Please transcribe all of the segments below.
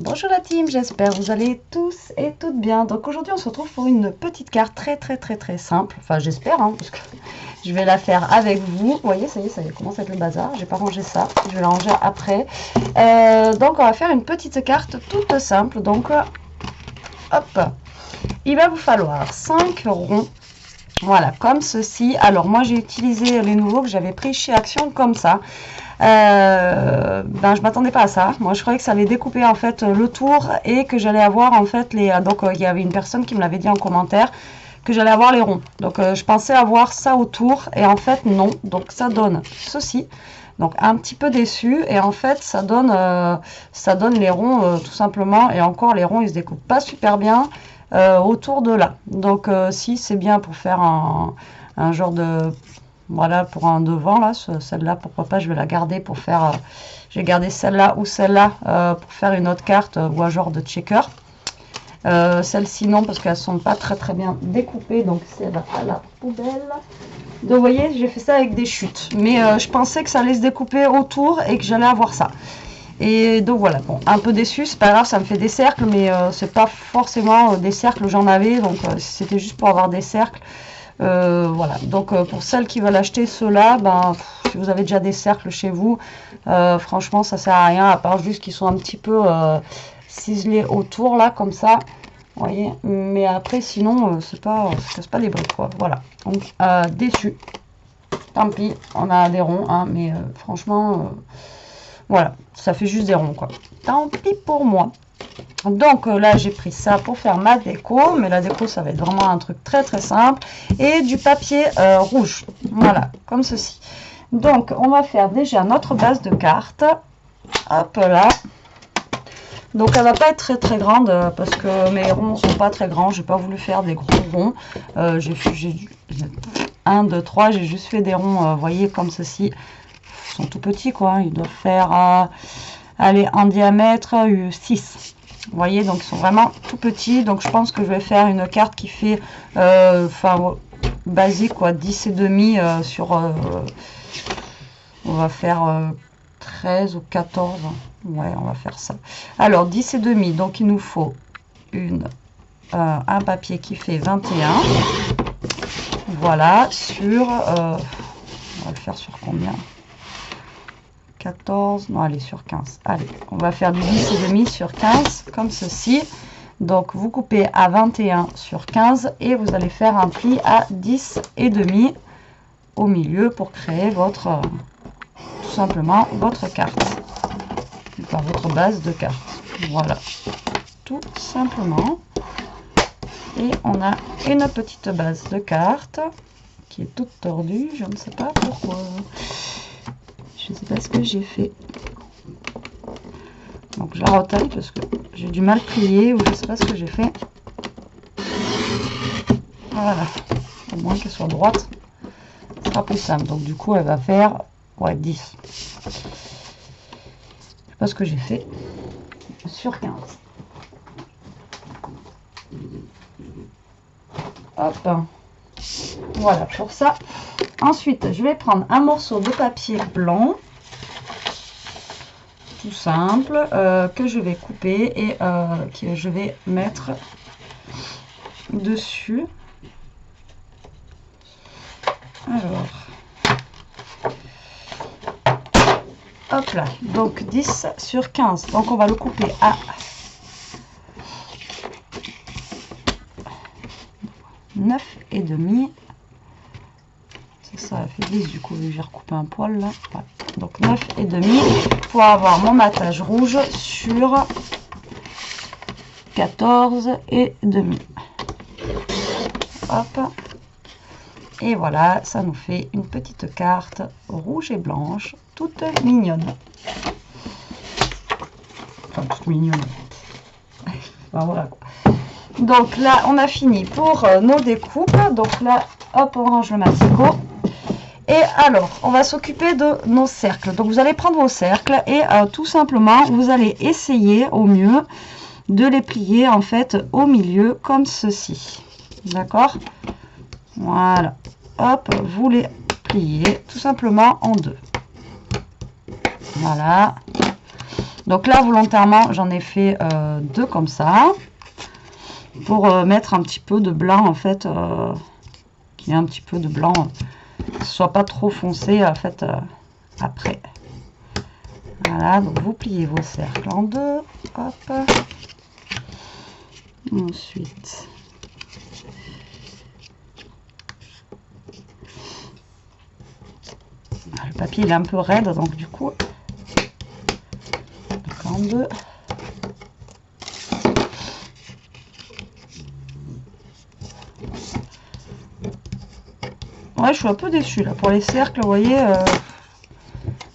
Bonjour la team, j'espère que vous allez tous et toutes bien. Donc aujourd'hui on se retrouve pour une petite carte très simple. Enfin j'espère, hein, parce que je vais la faire avec vous. Vous voyez, ça y est, commence à être le bazar. J'ai pas rangé ça, je vais la ranger après. Donc on va faire une petite carte toute simple. Donc hop, il va vous falloir 5 ronds. Voilà, comme ceci. Alors moi j'ai utilisé les nouveaux que j'avais pris chez Action comme ça. Je m'attendais pas à ça. Moi je croyais que ça allait découper en fait le tour et que j'allais avoir en fait les... Donc il y avait une personne qui me l'avait dit en commentaire que j'allais avoir les ronds. Donc je pensais avoir ça autour et en fait non. Donc ça donne ceci. Donc un petit peu déçu et en fait ça donne les ronds tout simplement. Et encore les ronds ils se découpent pas super bien autour de là. Donc si c'est bien pour faire un genre de... Voilà, pour un devant, là, celle-là, pourquoi pas, je vais la garder pour faire... je vais garder celle-là ou celle-là pour faire une autre carte ou un genre de checker. Celle-ci, non, parce qu'elles sont pas très bien découpées, donc c'est à la poubelle. Donc, vous voyez, j'ai fait ça avec des chutes. Mais je pensais que ça allait se découper autour et que j'allais avoir ça. Et donc, voilà, bon, un peu déçu, c'est pas grave, ça me fait des cercles, mais c'est pas forcément des cercles, j'en avais, donc c'était juste pour avoir des cercles. Voilà, donc pour celles qui veulent acheter ceux-là, si vous avez déjà des cercles chez vous, franchement ça sert à rien, à part juste qu'ils sont un petit peu ciselés autour là, comme ça, vous voyez, mais après sinon c'est pas, ça casse pas les briques quoi. Voilà, donc déçu, tant pis, on a des ronds, hein, mais franchement voilà, ça fait juste des ronds quoi, tant pis pour moi. Donc là j'ai pris ça pour faire ma déco, mais la déco ça va être vraiment un truc très simple, et du papier rouge, voilà, comme ceci. Donc on va faire déjà notre base de cartes, hop là. Donc elle va pas être très grande parce que mes ronds sont pas très grands, j'ai pas voulu faire des gros ronds. J'ai 1, 2, 3, j'ai juste fait des ronds, vous voyez, comme ceci. Ils sont tout petits quoi, ils doivent faire allez, en diamètre 6. Vous voyez, donc ils sont vraiment tout petits. Donc je pense que je vais faire une carte qui fait basique quoi, 10 et demi sur on va faire 13 ou 14. Ouais, on va faire ça. Alors 10 et demi, donc il nous faut un papier qui fait 21. Voilà, sur on va le faire sur combien? 14, non allez sur 15, allez on va faire du 10 et demi sur 15 comme ceci. Donc vous coupez à 21 sur 15 et vous allez faire un pli à 10 et demi au milieu pour créer votre tout simplement votre carte, enfin, votre base de carte. Voilà, tout simplement. Et on a une petite base de carte qui est toute tordue, je ne sais pas pourquoi. Je ne sais pas ce que j'ai fait. Donc je la retaille parce que j'ai du mal plier ou je ne sais pas ce que j'ai fait. Voilà. Au moins qu'elle soit droite. Ce sera plus simple. Donc du coup elle va faire 10. Je ne sais pas ce que j'ai fait. Sur 15. Hop. Voilà pour ça. Ensuite, je vais prendre un morceau de papier blanc, tout simple, que je vais couper et que je vais mettre dessus. Alors, hop là, donc 10 sur 15. Donc on va le couper à 9 et demi. Ça fait 10 du coup, j'ai recoupé un poil là. Voilà. Donc 9 et demi pour avoir mon matage rouge sur 14 et demi. Hop. Et voilà, ça nous fait une petite carte rouge et blanche, toute mignonne. Enfin, toute mignonne. Enfin, voilà quoi. Donc là, on a fini pour nos découpes. Donc là, hop, on range le massicot. Et alors, on va s'occuper de nos cercles. Donc, vous allez prendre vos cercles et tout simplement, vous allez essayer au mieux de les plier en fait au milieu comme ceci. D'accord? Voilà. Hop, vous les pliez tout simplement en deux. Voilà. Donc là, volontairement, j'en ai fait 2 comme ça. Pour mettre un petit peu de blanc, en fait. Qu'il y ait un petit peu de blanc. Que ce soit pas trop foncé, en fait, après. Voilà, donc vous pliez vos cercles en 2. Hop. Ensuite... Le papier il est un peu raide, donc du coup, en 2. Ouais, je suis un peu déçue là pour les cercles, vous voyez.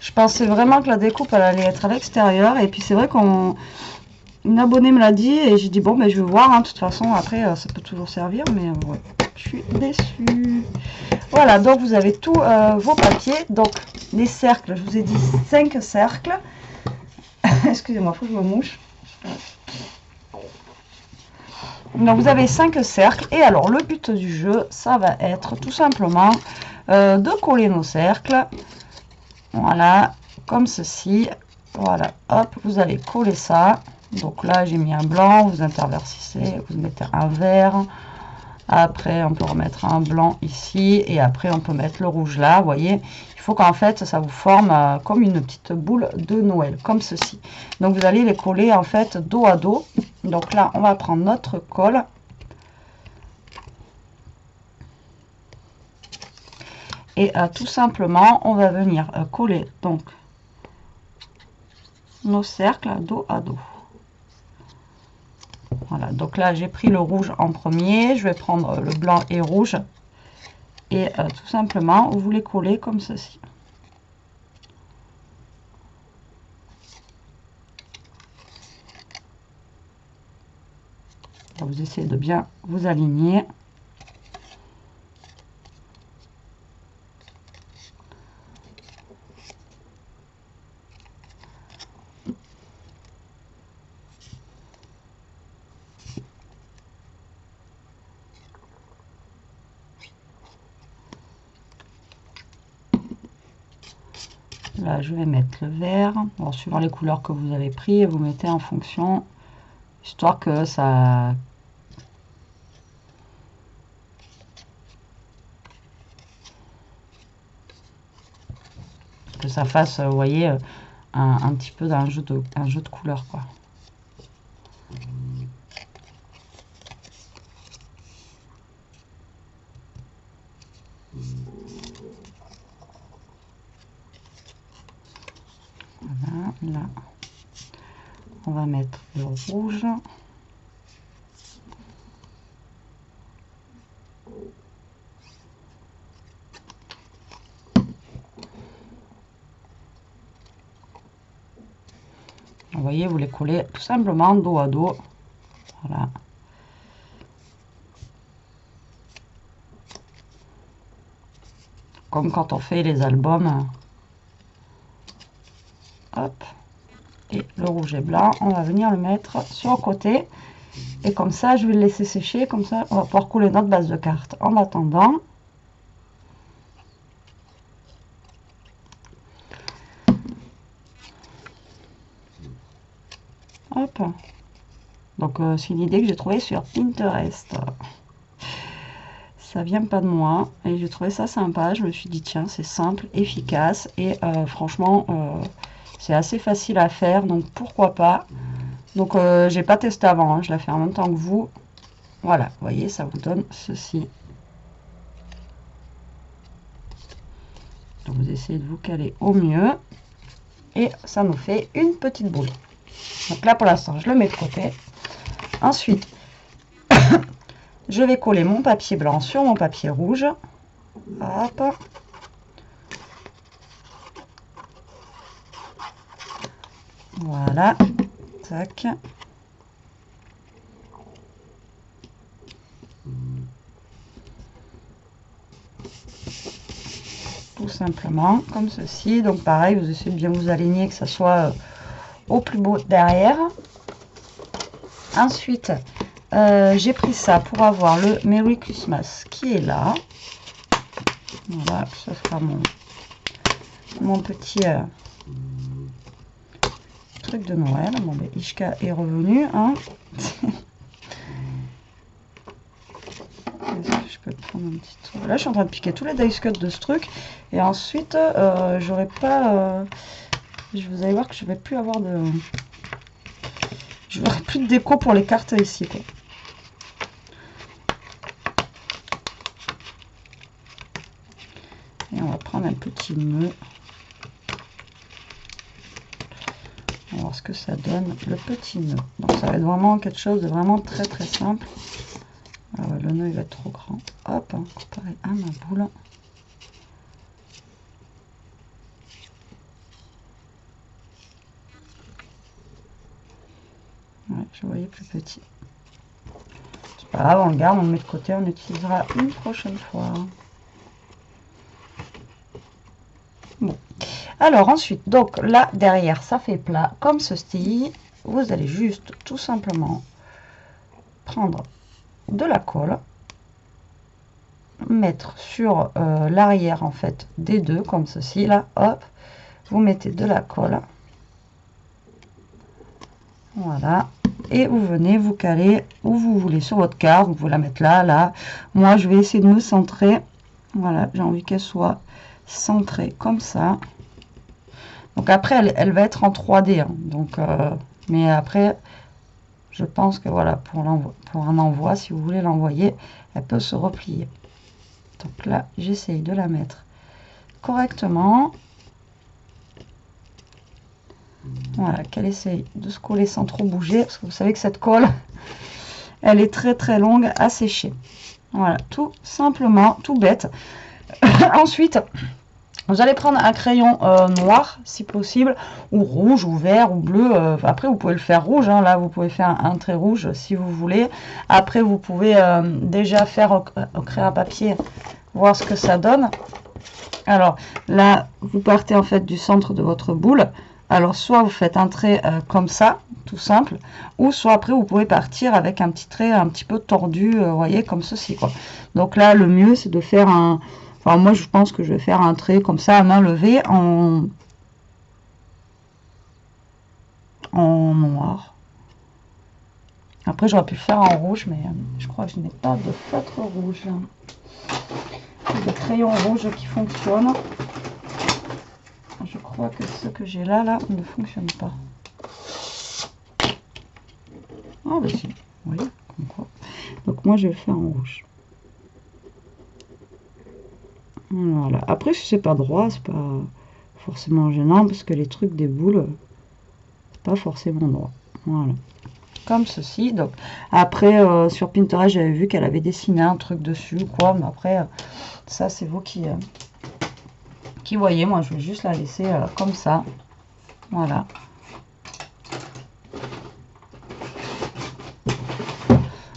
Je pensais vraiment que la découpe elle allait être à l'extérieur, et puis c'est vrai qu'une abonnée me l'a dit et j'ai dit bon, mais je vais voir. Hein, de toute façon, après ça peut toujours servir, mais ouais, je suis déçue. Voilà, donc vous avez tous vos papiers. Donc les cercles, je vous ai dit 5 cercles. Excusez-moi, il faut que je me mouche. Donc vous avez 5 cercles. Et alors le but du jeu, ça va être tout simplement de coller nos cercles. Voilà, comme ceci. Voilà, hop, vous allez coller ça. Donc là, j'ai mis un blanc, vous interversissez, vous mettez un vert. Après, on peut remettre un blanc ici. Et après, on peut mettre le rouge là. Vous voyez, il faut qu'en fait, ça vous forme comme une petite boule de Noël, comme ceci. Donc, vous allez les coller en fait dos à dos. Donc là, on va prendre notre colle. Et tout simplement, on va venir coller donc nos cercles dos à dos. Voilà, donc là j'ai pris le rouge en premier, je vais prendre le blanc et rouge, et tout simplement vous les collez comme ceci. Vous essayez de bien vous aligner. Là, je vais mettre le vert. Bon, suivant les couleurs que vous avez pris, vous mettez en fonction, histoire que ça fasse, vous voyez, un petit peu d'un jeu de couleurs, quoi. Voilà, là, on va mettre le rouge. Vous voyez, vous les collez tout simplement dos à dos. Voilà. Comme quand on fait les albums. Hop. Et le rouge et blanc, on va venir le mettre sur le côté. Et comme ça, je vais le laisser sécher. Comme ça, on va pouvoir coller notre base de cartes en attendant. Hop. Donc, c'est une idée que j'ai trouvée sur Pinterest. Ça vient pas de moi. Et j'ai trouvé ça sympa. Je me suis dit, tiens, c'est simple, efficace. Et franchement, c'est assez facile à faire. Donc, pourquoi pas. Donc, j'ai pas testé avant. Hein, je l'ai fait en même temps que vous. Voilà, vous voyez, ça vous donne ceci. Donc, vous essayez de vous caler au mieux. Et ça nous fait une petite boule. Donc là, pour l'instant, je le mets de côté. Ensuite, je vais coller mon papier blanc sur mon papier rouge. Hop. Voilà. Tac. Tout simplement, comme ceci. Donc pareil, vous essayez de bien vous aligner, que ça soit au plus beau derrière. Ensuite, j'ai pris ça pour avoir le Merry Christmas qui est là. Voilà, ça sera mon petit truc de Noël. Bon, ben, Ishka est revenu. Hein. Est-ce que je peux prendre un petit truc? Là, je suis en train de piquer tous les dice cuts de ce truc. Et ensuite, j'aurai pas... vous allez voir que je vais plus avoir de... Je n'aurai plus de déco pour les cartes ici, quoi. Et on va prendre un petit nœud. On va voir ce que ça donne, le petit nœud. Donc ça va être vraiment quelque chose de vraiment très très simple. Ah ouais, le nœud il va être trop grand. Hop, hein, comparé à ma boule. Ouais, je voyais plus petit. C'est pas grave, on le garde, on le met de côté, on utilisera une prochaine fois. Bon. Alors ensuite, donc là derrière ça fait plat comme ceci. Vous allez juste tout simplement prendre de la colle, mettre sur l'arrière en fait des deux comme ceci là, hop, vous mettez de la colle, voilà, et vous venez vous caler où vous voulez sur votre carte. Vous pouvez la mettre là, là. Moi je vais essayer de me centrer, voilà, j'ai envie qu'elle soit centrée comme ça. Donc après elle va être en 3D, hein, donc mais après je pense que voilà, pour un envoi, si vous voulez l'envoyer, elle peut se replier. Donc là, j'essaye de la mettre correctement. Voilà, qu'elle essaye de se coller sans trop bouger, parce que vous savez que cette colle, elle est très très longue à sécher. Voilà, tout simplement, tout bête. Ensuite, vous allez prendre un crayon noir, si possible, ou rouge, ou vert, ou bleu. Après, vous pouvez le faire rouge. Hein, là, vous pouvez faire un trait rouge si vous voulez. Après, vous pouvez déjà faire au crayon à papier, voir ce que ça donne. Alors, là, vous partez en fait du centre de votre boule. Alors, soit vous faites un trait comme ça, tout simple, ou soit après, vous pouvez partir avec un petit trait un petit peu tordu, vous voyez, comme ceci, quoi. Donc là, le mieux, c'est de faire un... Enfin, moi, je pense que je vais faire un trait comme ça, à main levée, en noir. Après, j'aurais pu le faire en rouge, mais je crois que je n'ai pas de feutre rouge. Des crayons rouges qui fonctionnent. Je crois que ce que j'ai là ne fonctionne pas. Ah, bah si, oui, comme quoi. Donc, moi, je vais le faire en rouge. Voilà. Après, si c'est pas droit, c'est pas forcément gênant parce que les trucs des boules, c'est pas forcément droit. Voilà. Comme ceci. Donc après, sur Pinterest, j'avais vu qu'elle avait dessiné un truc dessus, quoi. Mais après, ça, c'est vous qui voyez. Moi, je vais juste la laisser comme ça. Voilà.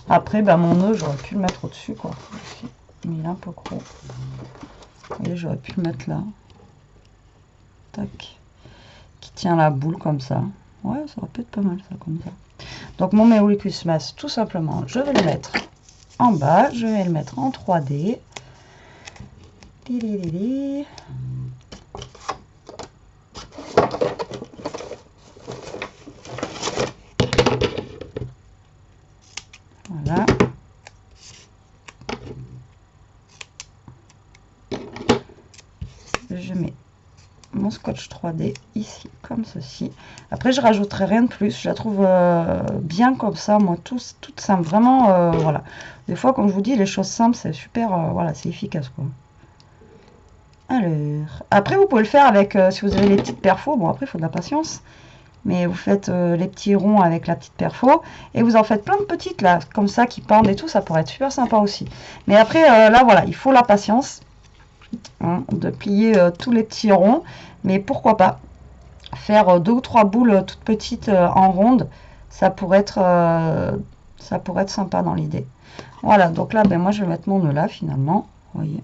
Après, ben, mon nœud, j'aurais pu le mettre au-dessus, quoi. Mais il est un peu gros. Vous voyez, j'aurais pu le mettre là. Tac. Qui tient la boule comme ça. Ouais, ça aurait pu être pas mal, ça, comme ça. Donc, mon Merry Christmas, tout simplement, je vais le mettre en bas. Je vais le mettre en 3D. Voilà. Je mets mon scotch 3D ici, comme ceci. Après, je rajouterai rien de plus. Je la trouve bien comme ça, moi, toute simple. Vraiment, voilà. Des fois, comme je vous dis, les choses simples, c'est super, voilà, c'est efficace, quoi. Alors, après, vous pouvez le faire avec, si vous avez les petites perfos. Bon, après, il faut de la patience. Mais vous faites les petits ronds avec la petite perfo. Et vous en faites plein de petites, là, comme ça, qui pendent et tout. Ça pourrait être super sympa aussi. Mais après, là, voilà, il faut la patience. Hein, de plier tous les petits ronds, mais pourquoi pas faire 2 ou 3 boules toutes petites en ronde, ça pourrait être sympa dans l'idée. Voilà, donc là, ben moi je vais mettre mon nœud là finalement, vous voyez,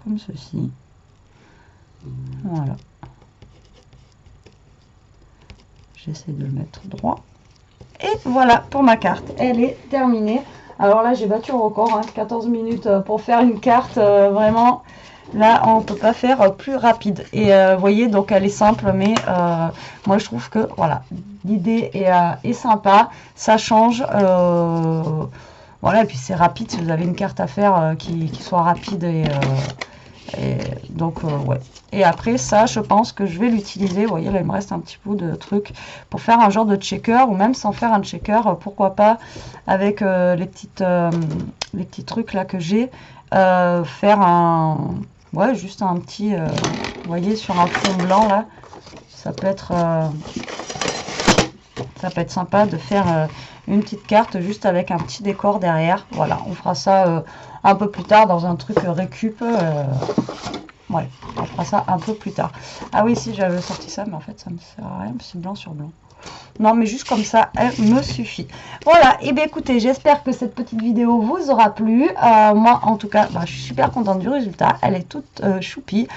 comme ceci. Voilà, j'essaie de le mettre droit. Et voilà pour ma carte, elle est terminée. Alors là, j'ai battu le record, hein, 14 minutes pour faire une carte, vraiment. Là, on ne peut pas faire plus rapide. Et vous voyez, donc elle est simple, mais moi je trouve que voilà, l'idée est sympa. Ça change. Voilà, et puis c'est rapide si vous avez une carte à faire qui soit rapide. Et donc, ouais. Et après, ça, je pense que je vais l'utiliser. Vous voyez, là, il me reste un petit bout de truc pour faire un genre de checker, ou même sans faire un checker, pourquoi pas, avec les petits trucs là que j'ai, faire un. Ouais, juste un petit, vous voyez, sur un fond blanc, là, ça peut être sympa de faire une petite carte juste avec un petit décor derrière. Voilà, on fera ça un peu plus tard dans un truc récup. Ouais, on fera ça un peu plus tard. Ah oui, si, j'avais sorti ça, mais en fait, ça me sert à rien, c'est blanc sur blanc. Non, mais juste comme ça, elle me suffit. Voilà, et bien écoutez, j'espère que cette petite vidéo vous aura plu. Moi, en tout cas, bah, je suis super contente du résultat. Elle est toute choupie,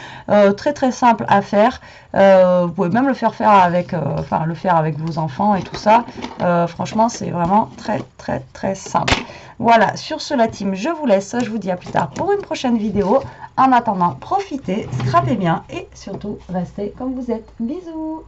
très très simple à faire. Vous pouvez même le faire avec, le faire avec vos enfants et tout ça. Franchement, c'est vraiment très très très simple. Voilà, sur ce la team, je vous laisse. Je vous dis à plus tard pour une prochaine vidéo. En attendant, profitez, scrapez bien et surtout, restez comme vous êtes. Bisous!